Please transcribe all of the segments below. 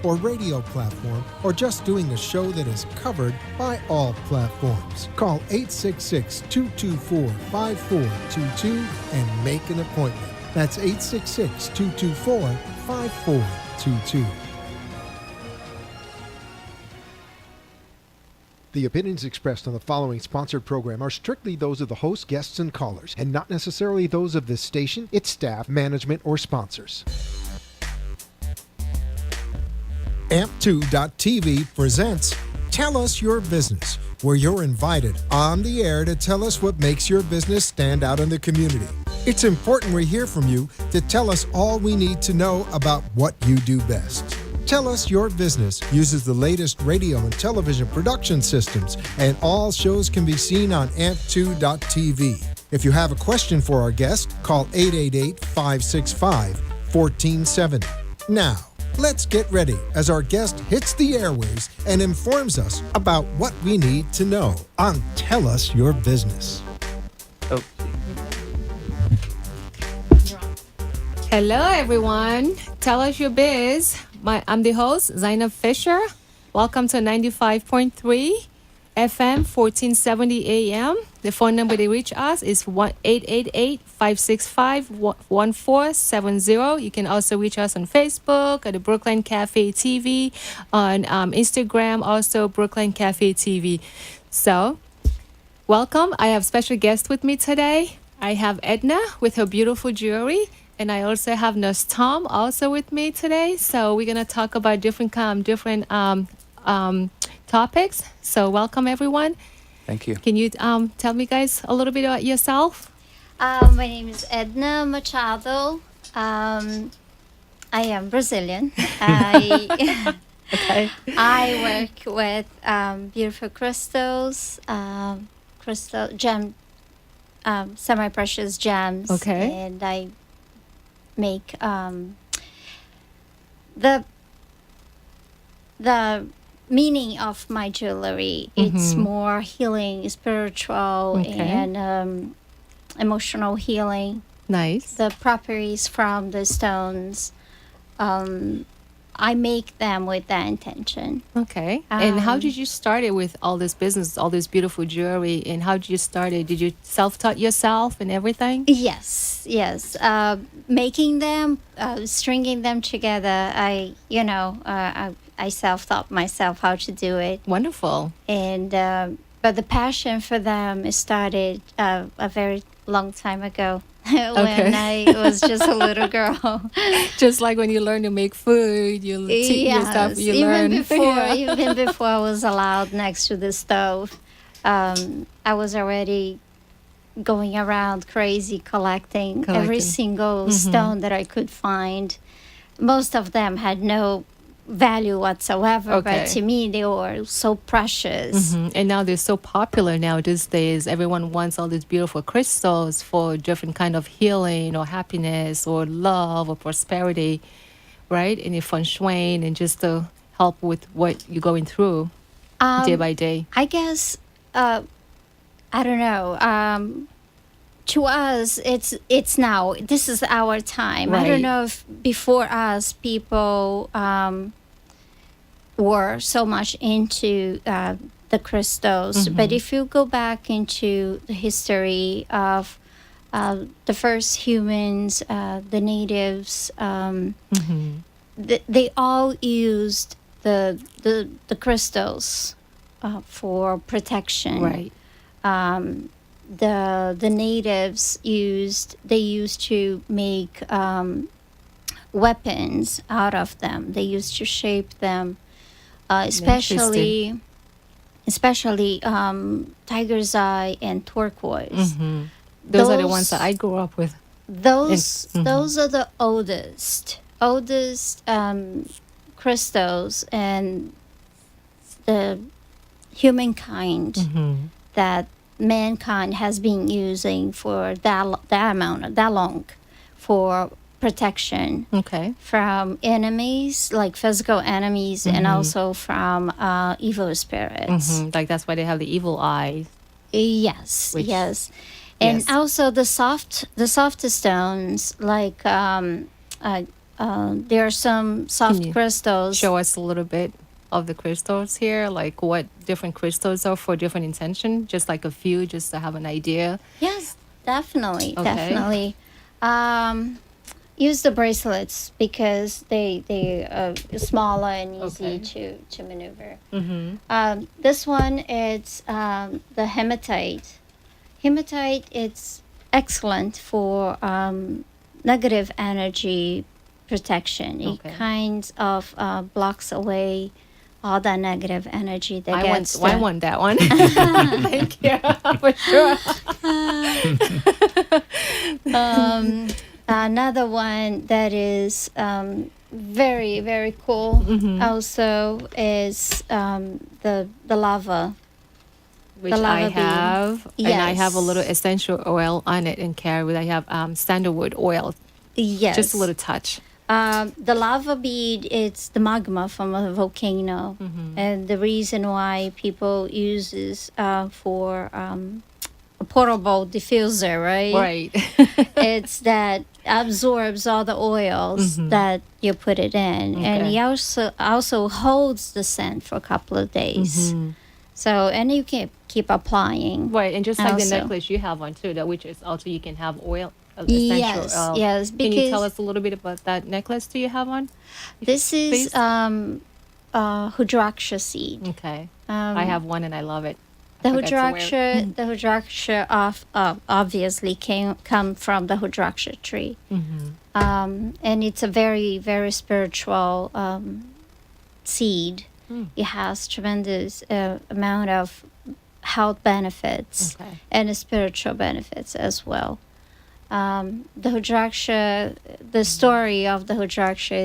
or radio platform, or just doing a show that is covered by all platforms. Call 866-224-5422 and make an appointment. That's 866-224-5422. The opinions expressed on the following sponsored program are strictly those of the host, guests, and callers, and not necessarily those of this station, its staff, management, or sponsors. AMP2.TV presents Tell Us Your Business, where you're invited on the air to tell us what makes your business stand out in the community. It's important we hear from you to tell us all we need to know about what you do best. Tell Us Your Business uses the latest radio and television production systems, and all shows can be seen on AMP2.TV. If you have a question for our guest, call 888-565-1470. Now, let's get ready as our guest hits the airwaves and informs us about what we need to know on Tell Us Your Business. Oh. Hello, everyone. Tell Us Your Biz. I'm the host, Zainab Fisher. Welcome to 95.3 FM, 1470 AM. The phone number to reach us is 888-565-1470. You can also reach us on Facebook at the Brooklyn Cafe TV, on Instagram, also Brooklyn Cafe TV. So, welcome. I have special guest with me today. I have Edna with her beautiful jewelry. And I also have Nurse Tom also with me today. So we're going to talk about different topics. So welcome, everyone. Thank you. Can you tell me, guys, a little bit about yourself? My name is Edna Machado. I am Brazilian. Okay. I work with beautiful crystals, gem, semi-precious gems. Okay. And I make the meaning of my jewelry. It's more healing, spiritual, and emotional healing. Nice. The properties from the stones, I make them with that intention. Okay. And how did you start it with all this business, all this beautiful jewelry? And how did you start it? Did you self-taught yourself and everything? Yes. Making them, stringing them together. I self-taught myself how to do it. Wonderful. And but the passion for them started a very long time ago. When I was just a little girl. Just like when you learn to make food, you teach yourself, you learn. Even before I was allowed next to the stove, I was already going around crazy collecting every single stone that I could find. Most of them had no value whatsoever, but to me they were so precious. And now they're so popular now these days. Everyone wants all these beautiful crystals for different kind of healing or happiness or love or prosperity, right? And your feng shui and just to help with what you're going through day by day. I guess I don't know. To us, it's now. This is our time. Right. I don't know if before us people were so much into the crystals, but if you go back into the history of the first humans, the natives, they all used the crystals for protection. Right. The natives used to make weapons out of them. They used to shape them, especially tiger's eye and turquoise. Those are the ones that I grew up with. Those are the oldest crystals and the humankind that mankind has been using for that long for protection from enemies, like physical enemies, and also from evil spirits. Like that's why they have the evil eye. Yes. And also the soft stones, like there are some soft you crystals. Show us a little bit of the crystals here, like what different crystals are for different intention, just like a few, just to have an idea. Yes, definitely, Okay. definitely. Use the bracelets because they are smaller and easy Okay. to maneuver. Mm-hmm. This one, it's the hematite. Hematite, it's excellent for negative energy protection. Okay. It kind of blocks away all that negative energy that I gets. want that one. Thank you for sure. Another one that is very very cool also is the lava. Which The I lava bean. have, and I have a little Yes. essential oil on it and carry. I have sandalwood oil, Yes, just a little touch. The lava bead, it's the magma from a volcano, and the reason why people uses for a portable diffuser, right? Right. It's that absorbs all the oils that you put it in, and Okay. it also holds the scent for a couple of days. So, and you can keep applying. Right, and just like the Also. necklace you have on too, that which is also you can have oil, essential Yes, oil. yes, Can you tell because- us a little bit about that necklace do you have on? This is Please? Hudraksha seed. Okay. I have one and I love it. The I forgot to wear it. Hudraksha obviously come from the Hudraksha tree, and it's a very very spiritual seed. It has tremendous amount of health benefits Okay. and spiritual benefits as well. The Hudraksha, the story of the Hudraksha,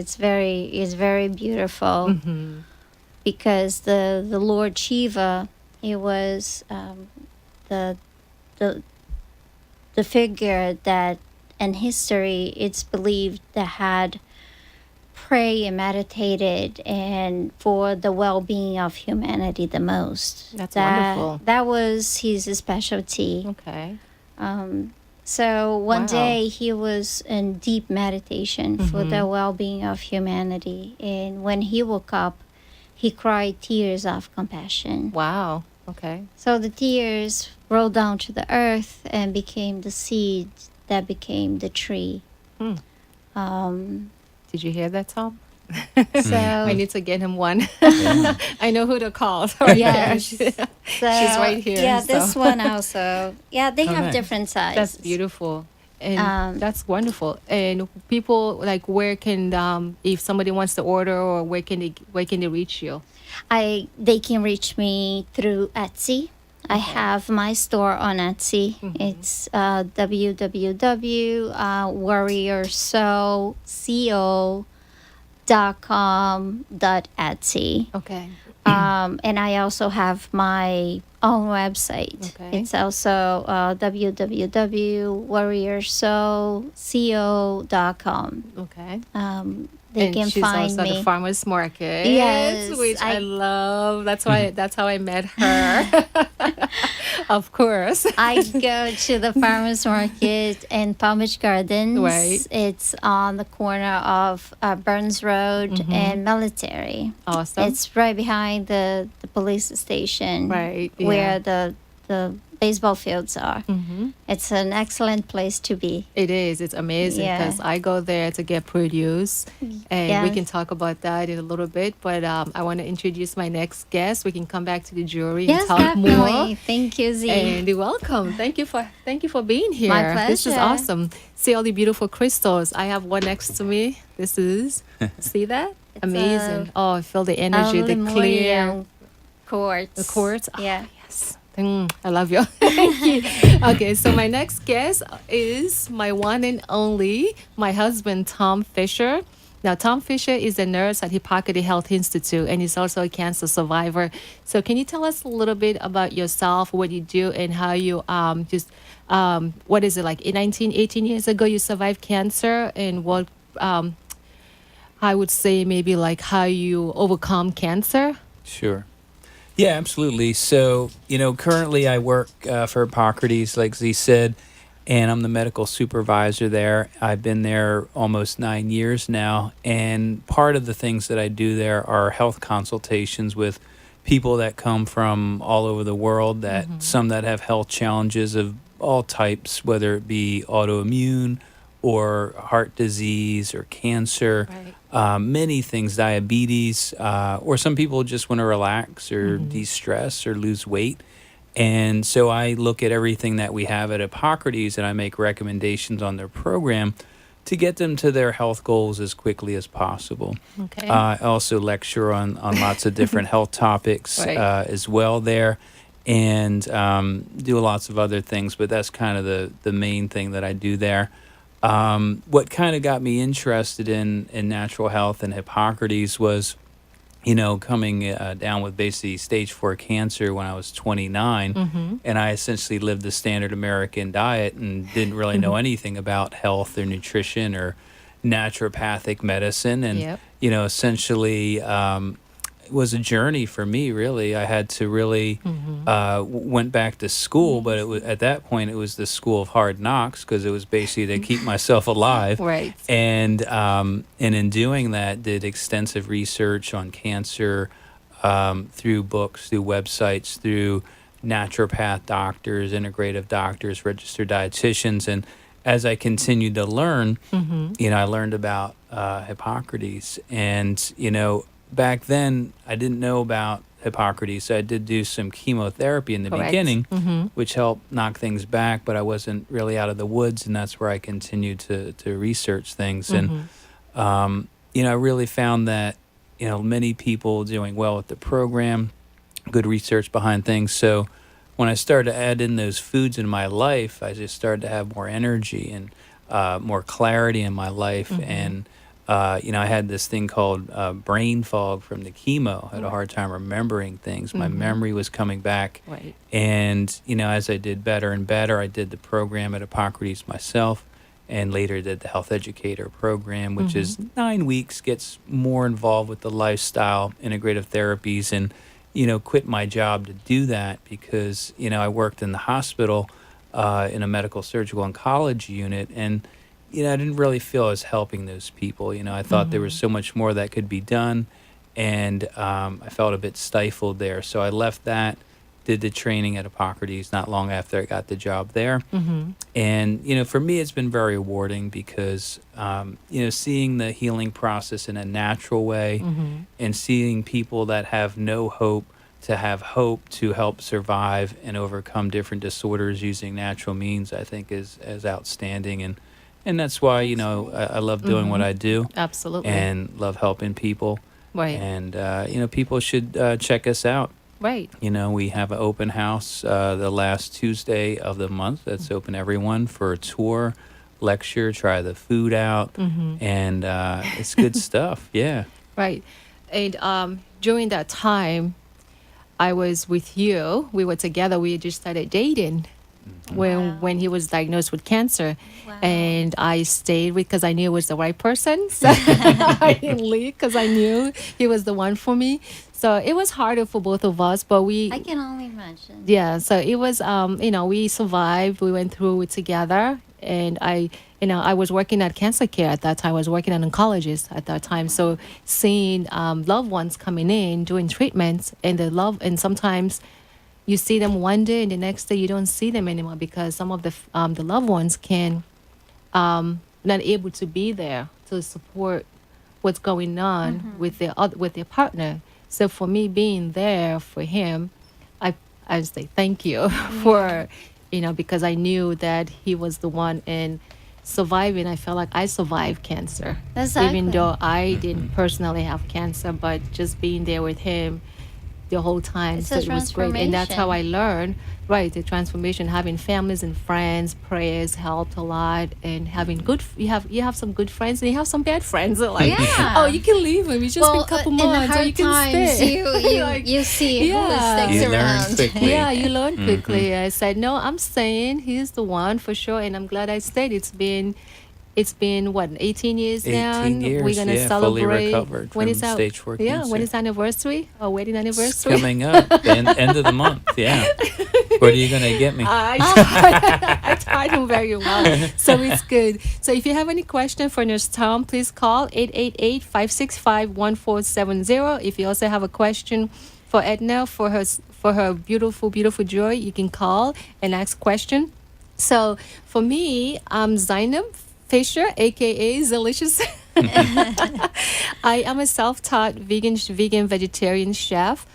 is very beautiful because the Lord Shiva, he was the the figure that in history it's believed that had prayed and meditated and for the well-being of humanity the most. That's That- wonderful. That was his specialty. Okay. So one Wow. day he was in deep meditation for the well-being of humanity, and when he woke up, he cried tears of compassion. Wow. Okay. So the tears rolled down to the earth and became the seed that became the tree. Did you hear that, Tom? So I need to get him one. I know who to call. Right there. yes, so, She's right here, Yeah, so. this one also. Yeah, they have nice. different sizes. That's beautiful. And that's wonderful. And people, like, where can if somebody wants to order, or where can they reach you? They can reach me through Etsy. I have my store on Etsy. It's warriorsoulco.com.etsy. Okay. And I also have my own website. Okay. It's also www.warriorsoulco.com. Okay. They and can she's find also at me. the farmers market. Yes, which I I- love. That's why. That's how I met her. Of course. I go to the farmers market in Palm Beach Gardens. Right. It's on the corner of Burns Road and Military. Awesome. It's right behind the police station. Right, yeah. Where the baseball fields are. It's an excellent place to be. It is. It's amazing Yeah. because I go there to get produce, and we Yes. can talk about that in a little bit. But I want to introduce my next guest. We can come back to the jewelry Yes, and talk definitely. more. Thank you, Z. And you're welcome. Thank you for being here. My This is pleasure. awesome. See all the beautiful crystals. I have one next to me. This is see that? Amazing. Oh, I feel the energy, the clear, Lemurian quartz. the quartz. Ah, Yeah. yes. I love you. Thank you. Okay, so my next guest is my one and only, my husband, Tom Fisher. Now, Tom Fisher is a nurse at Hippocrates Health Institute, and he's also a cancer survivor. So can you tell us a little bit about yourself, what you do, and how you what is it, like 18 years ago you survived cancer, and what I would say maybe like how you overcome cancer? Sure. Yeah, absolutely. So, currently I work for Hippocrates, like Z said, and I'm the medical supervisor there. I've been there almost 9 years now, and part of the things that I do there are health consultations with people that come from all over the world, that some that have health challenges of all types, whether it be autoimmune or heart disease or cancer, Right. many things, diabetes, or some people just want to relax or de-stress or lose weight. And so I look at everything that we have at Hippocrates and I make recommendations on their program to get them to their health goals as quickly as possible. Okay. I also lecture on lots of different health topics Right. as well there, and do lots of other things, but that's kind of the main thing that I do there. What kind of got me interested in natural health and Hippocrates was, coming down with basically stage 4 cancer when I was 29, and I essentially lived the standard American diet and didn't really know anything about health or nutrition or naturopathic medicine. And, Yep. Essentially, it was a journey for me, really. I had to really went back to school, but it was at that point it was the school of hard knocks because it was basically to keep myself alive. Right. And in doing that, did extensive research on cancer through books, through websites, through naturopath doctors, integrative doctors, registered dietitians, and as I continued to learn, I learned about Hippocrates, and back then I didn't know about Hippocrates. So I did do some chemotherapy in the Correct. beginning, which helped knock things back, but I wasn't really out of the woods, and that's where I continued to research things. And, I really found that, many people doing well with the program, good research behind things. So when I started to add in those foods in my life, I just started to have more energy and more clarity in my life. And, I had this thing called brain fog from the chemo. I had a hard time remembering things. My memory was coming back. Right. And, as I did better and better, I did the program at Hippocrates myself, and later did the health educator program, which is 9 weeks, gets more involved with the lifestyle, integrative therapies, and, quit my job to do that because, I worked in the hospital in a medical surgical oncology unit, and, I didn't really feel I was helping those people. I thought there was so much more that could be done, and I felt a bit stifled there. So I left that, did the training at Hippocrates not long after I got the job there. And, for me, it's been very rewarding because, seeing the healing process in a natural way and seeing people that have no hope to have hope to help survive and overcome different disorders using natural means, I think is outstanding. And that's why, I love doing what I do Absolutely. and love helping people. Right. And, people should check us out. Right. We have an open house the last Tuesday of the month that's open to everyone for a tour, lecture, try the food out, and it's good stuff. Yeah. Right. And during that time, I was with you. We were together. We just started dating when he was diagnosed with cancer. Wow. And I stayed because I knew it was the right person. So I didn't leave because I knew he was the one for me. So it was harder for both of us, but I can only imagine. yeah, so it was, we survived. We went through it together. And I was working at cancer care at that time. I was working as an oncologist at that time. So seeing loved ones coming in, doing treatments, and sometimes you see them one day and the next day you don't see them anymore because some of the loved ones can not able to be there to support what's going on with their partner. So for me being there for him, I say thank you for, because I knew that he was the one, and surviving, I felt like I survived cancer. Exactly. Even though I didn't personally have cancer, but just being there with him the whole time. It's so a it was great. And that's how I learned, the transformation, having families and friends, prayers helped a lot, and having you have some good friends and you have some bad friends. Like, Yeah. oh, you can leave him. It's just been a couple in the months, or hard you can times, stay. you Like, you see Yeah. who sticks You learn around. quickly. yeah, you learn quickly. I said, no, I'm staying. He's the one for sure. And I'm glad I stayed. It's been It's been what 18 years now. 18 years, We're gonna yeah, fully celebrate. recovered When from is our stage 4 yeah? cancer. When is anniversary? Our wedding It's anniversary? coming up, the end of the month, yeah. What are you going to get me? I tried him very well, so it's good. So if you have any question for Nurse Tom, please call 888-565-1470. If you also have a question for Edna for her beautiful joy, you can call and ask question. So for me, I'm Zainab Fisher, aka Zalicious. I am a self-taught vegan vegetarian chef.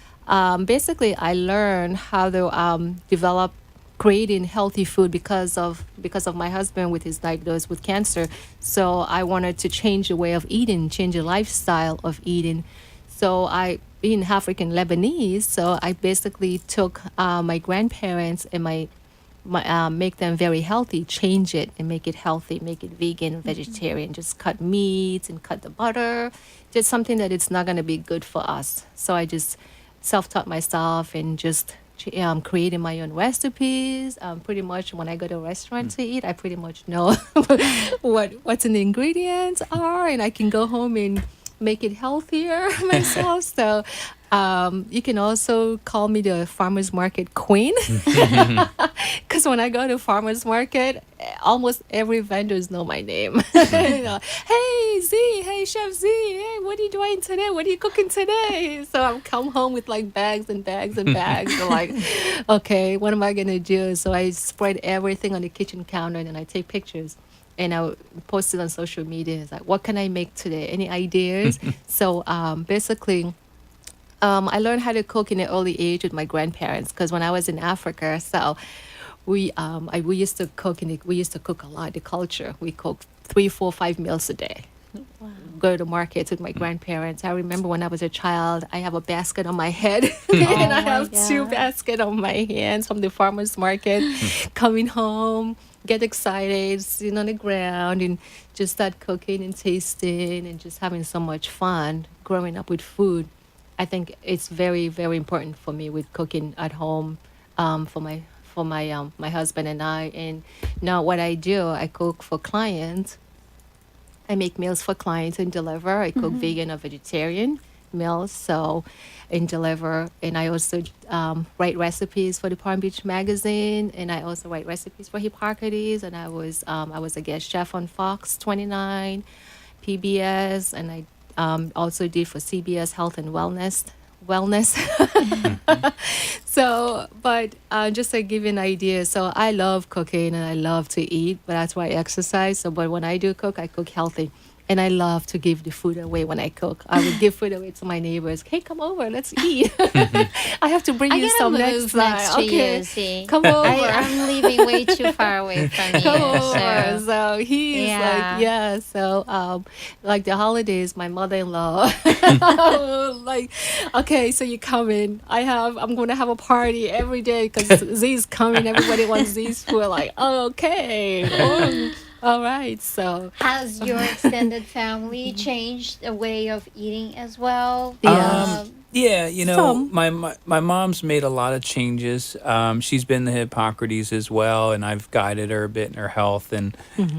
Basically, I learned how to develop creating healthy food because of my husband with his diagnosis with cancer. So I wanted to change the way of eating, change the lifestyle of eating. So I being African Lebanese, so I basically took my grandparents and my make them very healthy, change it and make it healthy, make it vegan, vegetarian, just cut meats and cut the butter, just something that it's not going to be good for us. So I just self-taught myself and just creating my own recipes. Pretty much when I go to a restaurant to eat, I pretty much know what's in the ingredients are, and I can go home and make it healthier myself. So you can also call me the farmer's market queen, because when I go to farmer's market, almost every vendors know my name. Hey Z, hey Chef Z, hey, what are you doing today? What are you cooking today? So I'm come home with like bags and bags and bags. So like, okay, what am I gonna do? So I spread everything on the kitchen counter and then I take pictures. And I post it on social media. It's like, what can I make today? Any ideas? So basically, I learned how to cook in an early age with my grandparents because when I was in Africa, so we used to cook we used to cook a lot. The culture, we cooked 3, 4, 5 meals a day. Wow. Go to markets with my grandparents. I remember when I was a child, I have a basket on my head and I have 2 baskets on my hands from the farmer's market. Coming home, get excited, sitting on the ground and just start cooking and tasting and just having so much fun growing up with food. I think it's very, very important for me with cooking at home for my my husband and I. And now what I do, I cook for clients. I make meals for clients and deliver. I cook vegan or vegetarian meals, so and deliver. And I also write recipes for the Palm Beach Magazine, and I also write recipes for Hippocrates. And I was a guest chef on Fox 29, PBS, and I also did for CBS Health and Wellness. So, but just to give you an idea, so I love cooking and I love to eat, but that's why I exercise. So, but when I do cook, I cook healthy. And I love to give the food away when I cook. I would give food away to my neighbors. Hey, come over, let's eat. I have to bring you some next time. To Okay, you, see. come over. I'm living way too far away from you. Come over. So. So he's like, yeah. So like the holidays, my mother-in-law, like, okay, so you come in. I'm going to have a party every day because Z's coming. Everybody wants Z's food. Like, okay. All right. So Has your extended family changed the way of eating as well? Yeah. Yeah, you know, Some. my mom's made a lot of changes. She's been to Hippocrates as well, and I've guided her a bit in her health. And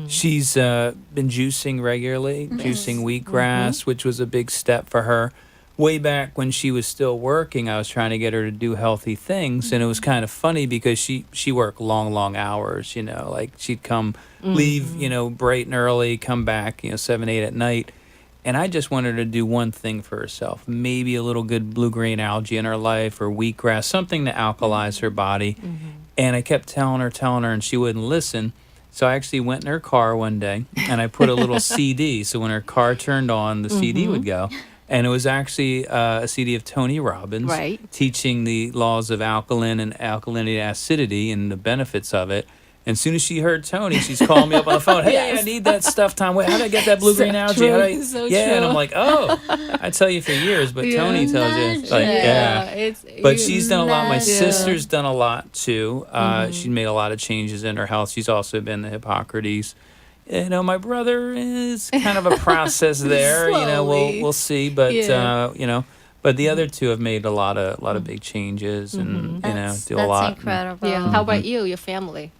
she's been juicing regularly, juicing wheatgrass, which was a big step for her. Way back when she was still working, I was trying to get her to do healthy things, and it was kind of funny because she worked long hours. You know, like she'd come, leave, you know, bright and early, come back, you know, 7, 8 at night. And I just wanted her to do one thing for herself, maybe a little good blue-green algae in her life or wheatgrass, something to alkalize her body. And I kept telling her, and she wouldn't listen. So I actually went in her car one day, and I put a little CD. So when her car turned on, the CD would go. And it was actually a CD of Tony Robbins teaching the laws of alkaline and alkalinity acidity and the benefits of it. And as soon as she heard Tony, she's calling me up on the phone. Hey, I need that stuff, Tom. Wait, how did I get that blue-green algae? And I'm like, I tell you for years, but Tony tells you. Like, But she's done a lot. My sister's done a lot, too. She's made a lot of changes in her health. She's also been to Hippocrates. You know, my brother is kind of a process there. You know, we'll see. But, you know, but the other two have made a lot of big changes and, you know, do a lot. That's incredible. Yeah. How about you, your family?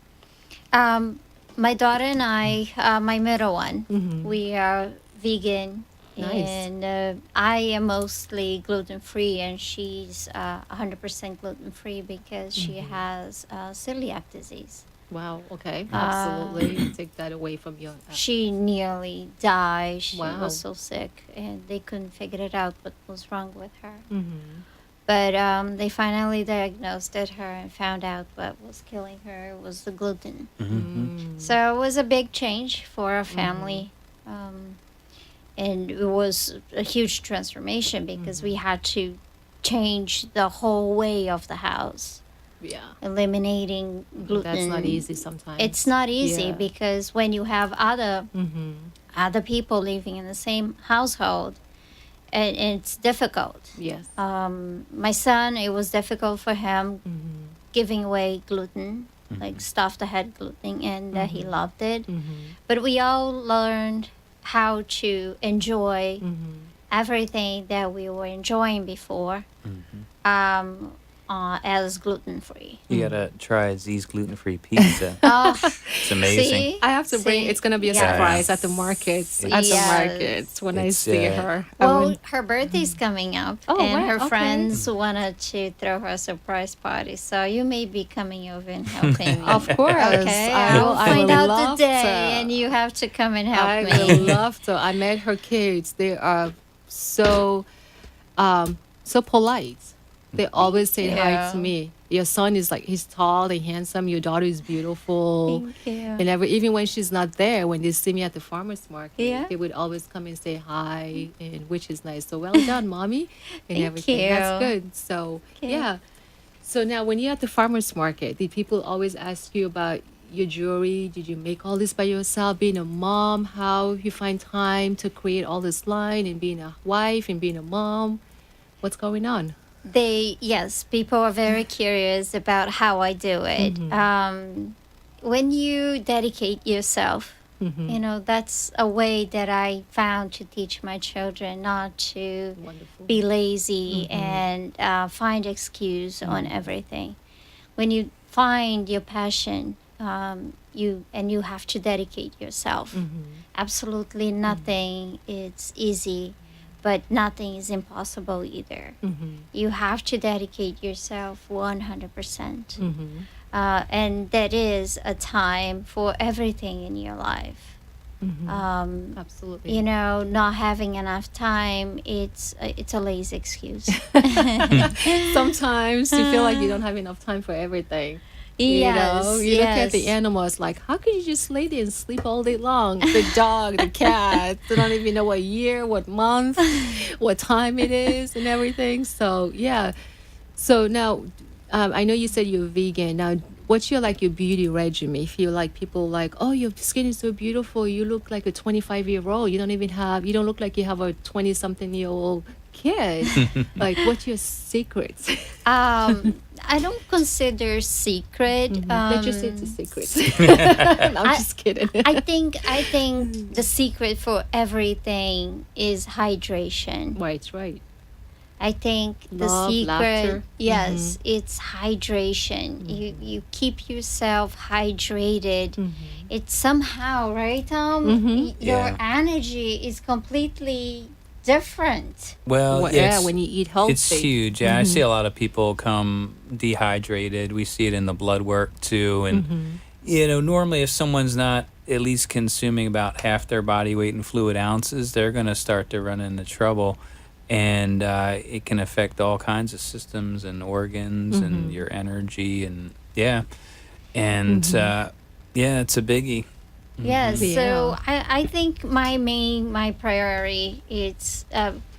My daughter and I, my middle one, we are vegan. Nice. And I am mostly gluten free, and she's 100% gluten free because she has celiac disease. Wow. Okay. Absolutely. Take that away from your. She nearly died. She Wow. was so sick, and they couldn't figure it out what was wrong with her. Mm-hmm. But they finally diagnosed her and found out what was killing her was the gluten. Mm-hmm. So it was a big change for our family. And it was a huge transformation because we had to change the whole way of the house, Yeah. eliminating gluten. That's not easy sometimes. It's not easy Yeah. because when you have other people living in the same household, and it's difficult. Yes. My son, it was difficult for him giving away gluten, like stuff that had gluten, and he loved it. But we all learned how to enjoy everything that we were enjoying before as gluten free. You gotta try Z's gluten-free pizza. Oh, It's amazing. see? I have to bring. See? It's gonna be a Yes. surprise at the markets. At the Yes. markets when I It's, see uh, her. Well, her birthday's coming up, Oh, and wow, her okay. friends wanted to throw her a surprise party. So you may be coming over and helping me. Of course. Okay, I I'll will- I find will out the love day, to. and you have to come and help I me. would love to. I met her kids. They are so polite. They always say hi Yeah. to me. Your son is like, he's tall and handsome. Your daughter is beautiful. Thank you. And even when she's not there, when they see me at the farmer's market, Yeah. they would always come and say hi, and which is nice. So well done, mommy, and Thank everything. you. That's good. So you. yeah. So now, when you're at the farmer's market, did people always ask you about your jewelry? Did you make all this by yourself? Being a mom, how you find time to create all this line, and being a wife and being a mom? What's going on? Yes, people are very curious about how I do it. When you dedicate yourself, you know, that's a way that I found to teach my children not to Wonderful. be lazy and find excuse on everything. When you find your passion, you have to dedicate yourself. Absolutely nothing is easy, but nothing is impossible either. You have to dedicate yourself 100%. And that is a time for everything in your life. Absolutely. You know, not having enough time, it's a lazy excuse. Sometimes you feel like you don't have enough time for everything. Yes, You know, you look at the yes. animals like, how could you just lay there and sleep all day long? The dog, the cat, they don't even know what year, what month, what time it is, and everything. So yeah. So now, I know you said you're vegan. Now, what's your beauty regimen? If you like people like, oh, your skin is so beautiful, you look like a 25-year-old. You don't look like you have a 20-something-year-old kid. Like, what's your secrets? I don't consider secret. Let's just say it's a secret. I'm just kidding. I think the secret for everything is hydration. Right. I think the Love, secret, laughter. yes, it's hydration. You keep yourself hydrated. It's somehow, right, Tom? Your Yeah. energy is completely different. Well, Yeah, when you eat healthy. it's huge. Yeah, I see a lot of people come dehydrated. We see it in the blood work too. And, you know, normally if someone's not at least consuming about half their body weight in fluid ounces, they're going to start to run into trouble. And it can affect all kinds of systems and organs and your energy. And yeah. And yeah, it's a biggie. Yes, Yeah. so I think my priority is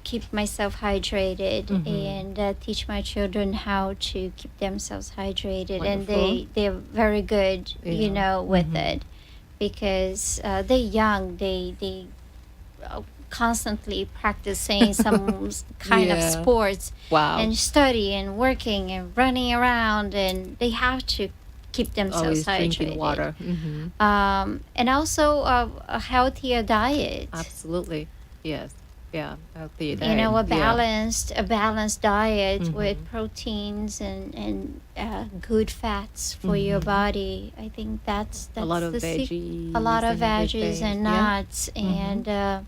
keep myself hydrated and teach my children how to keep themselves hydrated, and they're very good, you Yeah. know, with it because they're young. They constantly practicing some kind of Yeah. sports Wow. and study and working and running around, and they have to keep themselves Always hydrated. drinking water. And also a healthier diet. Absolutely. Yes. healthy diet. You know, a yeah. balanced diet with proteins and good fats for your body. I think that's A lot of the veggies. a lot of and veggies everything. and Yeah. nuts and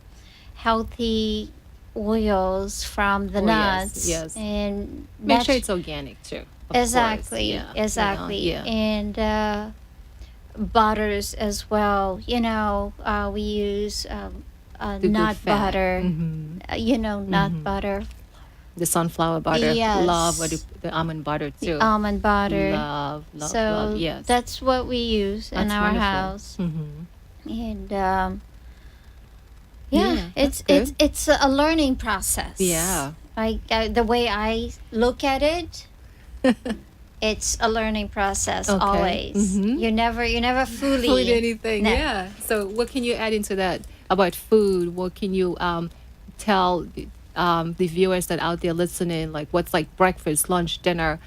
healthy oils from the Oh, yes, nuts. yes. And Make sure that's it's organic too. Of exactly, course. Yeah. exactly. Yeah. And butters as well. You know, we use The good nut fat. butter. You know, nut butter, The sunflower butter. Yes. Love or the almond butter too. almond butter. Love, love, So love. Yes. that's what we use in That's our wonderful. house. And Yeah, it's that's it's a learning process. Yeah. Like the way I look at it, it's a learning process Okay. always. You never fully Food anything. No. Yeah. So what can you add into that about food? What can you tell the viewers that out there listening, like what's like breakfast, lunch, dinner?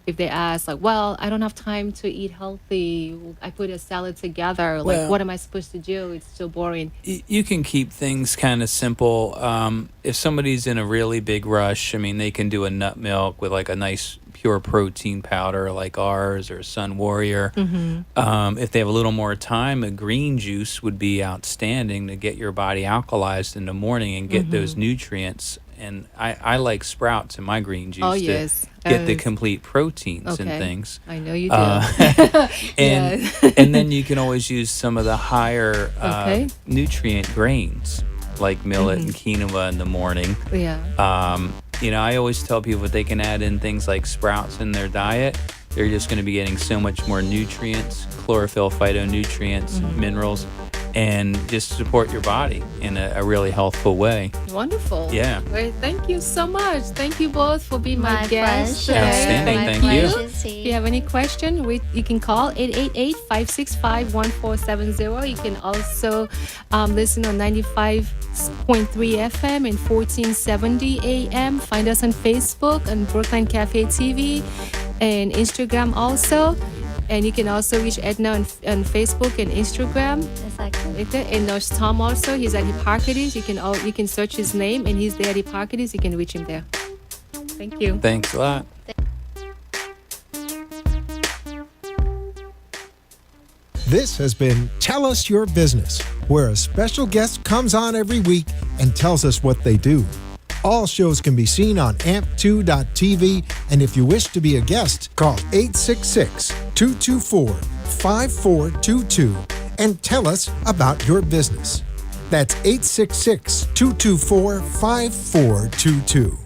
If they ask, like, well, I don't have time to eat healthy. I put a salad together. Like, Well- what am I supposed to do? It's so boring. You can keep things kind of simple. If somebody's in a really big rush, I mean, they can do a nut milk with like a nice pure protein powder like ours or Sun Warrior. If they have a little more time, a green juice would be outstanding to get your body alkalized in the morning and get those nutrients. And I like Sprouts in my green juice Oh, to yes. get the Yes. complete proteins and Okay. things. I know you do. And Yeah. and then you can always use some of the higher Okay. nutrient grains like millet and quinoa in the morning. Yeah. You know, I always tell people if they can add in things like sprouts in their diet, they're just going to be getting so much more nutrients, chlorophyll, phytonutrients, minerals, and just support your body in a really healthful way. Wonderful. Yeah. Well, thank you so much. Thank you both for being my, My guests pleasure. today. Outstanding. My Thank you. pleasure, If Z. you have any question, you can call 888-565-1470. You can also listen on 95.3 FM and 1470 AM. Find us on Facebook and Brookline Cafe TV and Instagram also. And you can also reach Edna on Facebook and Instagram. Exactly. And there's Tom also. He's at Hippocrates. You can search his name, and he's there at Hippocrates. You can reach him there. Thank you. Thanks a lot. This has been Tell Us Your Business, where a special guest comes on every week and tells us what they do. All shows can be seen on amp2.tv, and if you wish to be a guest, call 866-224-5422 and tell us about your business. That's 866-224-5422.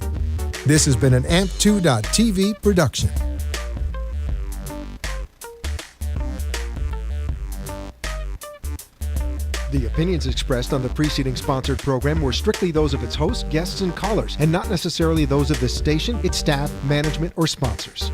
This has been an amp2.tv production. The opinions expressed on the preceding sponsored program were strictly those of its hosts, guests, and callers, and not necessarily those of this station, its staff, management, or sponsors.